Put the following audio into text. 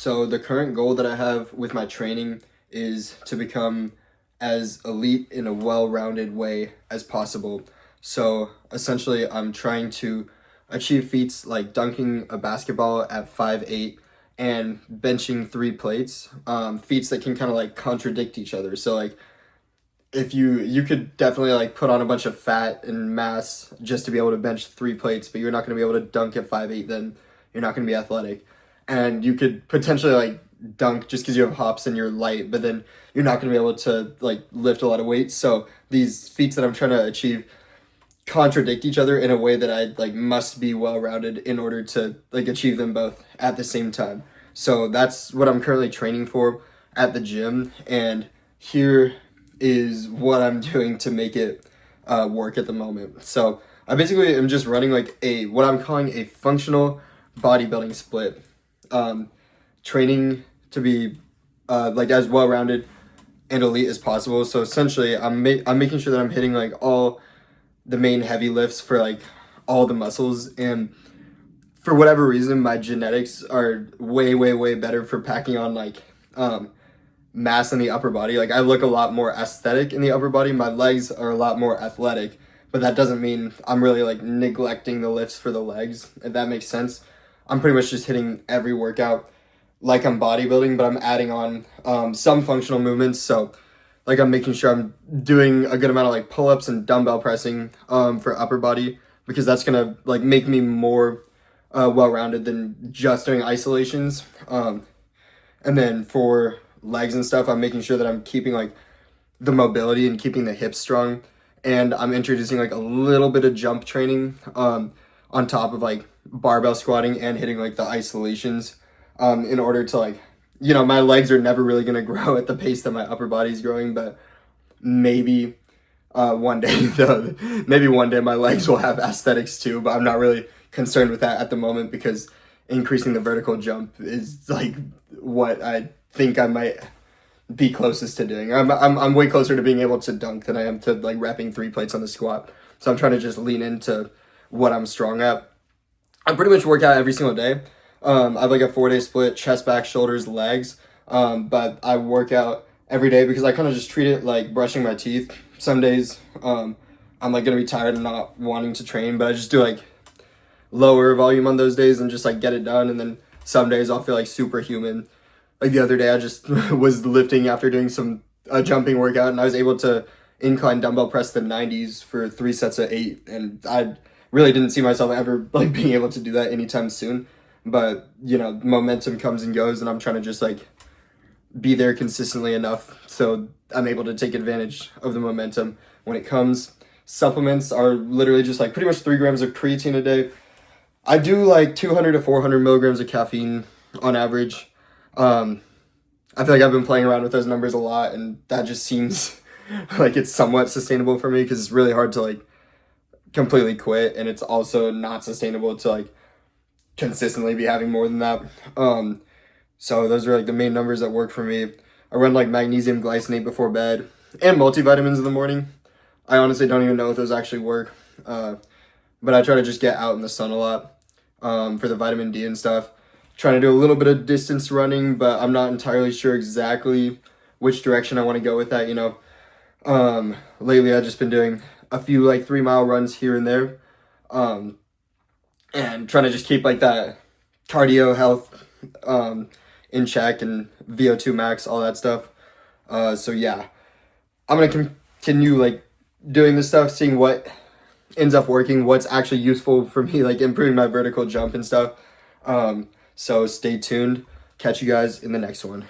So the current goal that I have with my training is to become as elite in a well-rounded way as possible. So essentially, I'm trying to achieve feats like dunking a basketball at 5'8" and benching 3 plates. Feats that can kind of like contradict each other. So like if you could definitely like put on a bunch of fat and mass just to be able to bench 3 plates, but you're not going to be able to dunk at 5'8", then you're not going to be athletic. And you could potentially like dunk just because you have hops and you're light, but then you're not going to be able to like lift a lot of weight. So these feats that I'm trying to achieve contradict each other in a way that I like must be well-rounded in order to like achieve them both at the same time. So that's what I'm currently training for at the gym, and here is what I'm doing to make it work at the moment. So I basically am just running like what I'm calling a functional bodybuilding split, training to be like as well-rounded and elite as possible. So essentially, I'm making sure that I'm hitting like all the main heavy lifts for like all the muscles, and for whatever reason, my genetics are way better for packing on like mass in the upper body. Like I look a lot more aesthetic in the upper body. My legs are a lot more athletic, but that doesn't mean I'm really like neglecting the lifts for the legs, if that makes sense. I'm pretty much just hitting every workout like I'm bodybuilding, but I'm adding on some functional movements. So like I'm making sure I'm doing a good amount of like pull-ups and dumbbell pressing for upper body, because that's gonna like make me more well-rounded than just doing isolations. And then for legs and stuff, I'm making sure that I'm keeping like the mobility and keeping the hips strong, and I'm introducing like a little bit of jump training on top of like barbell squatting and hitting like the isolations in order to like, you know, my legs are never really gonna grow at the pace that my upper body's growing, but maybe one day though, maybe one day my legs will have aesthetics too, but I'm not really concerned with that at the moment, because increasing the vertical jump is like what I think I might be closest to doing. I'm way closer to being able to dunk than I am to like repping 3 plates on the squat. So I'm trying to just lean into what I'm strong at. I pretty much work out every single day. I have like a 4-day split: chest, back, shoulders, legs. But I work out every day because I kind of just treat it like brushing my teeth. Some days I'm like gonna be tired and not wanting to train, but I just do like lower volume on those days and just like get it done. And then some days I'll feel like superhuman. Like the other day I just was lifting after doing some jumping workout, and I was able to incline dumbbell press the 90s for 3 sets of 8, and I really didn't see myself ever like being able to do that anytime soon. But you know, momentum comes and goes, and I'm trying to just like be there consistently enough so I'm able to take advantage of the momentum when it comes. Supplements are literally just like pretty much 3 grams of creatine a day. I do like 200 to 400 milligrams of caffeine on average. I feel like I've been playing around with those numbers a lot, and that just seems like it's somewhat sustainable for me, because it's really hard to like completely quit, and it's also not sustainable to like consistently be having more than that. So those are like the main numbers that work for me. I run like magnesium glycinate before bed and multivitamins in the morning. I honestly don't even know if those actually work, but I try to just get out in the sun a lot for the vitamin D and stuff. Trying to do a little bit of distance running, but I'm not entirely sure exactly which direction I want to go with that, you know. Lately I've just been doing a few like 3-mile runs here and there, and trying to just keep like that cardio health in check, and VO2 max, all that stuff. So yeah, I'm gonna continue like doing this stuff, seeing what ends up working, what's actually useful for me, like improving my vertical jump and stuff. So stay tuned. Catch you guys in the next one.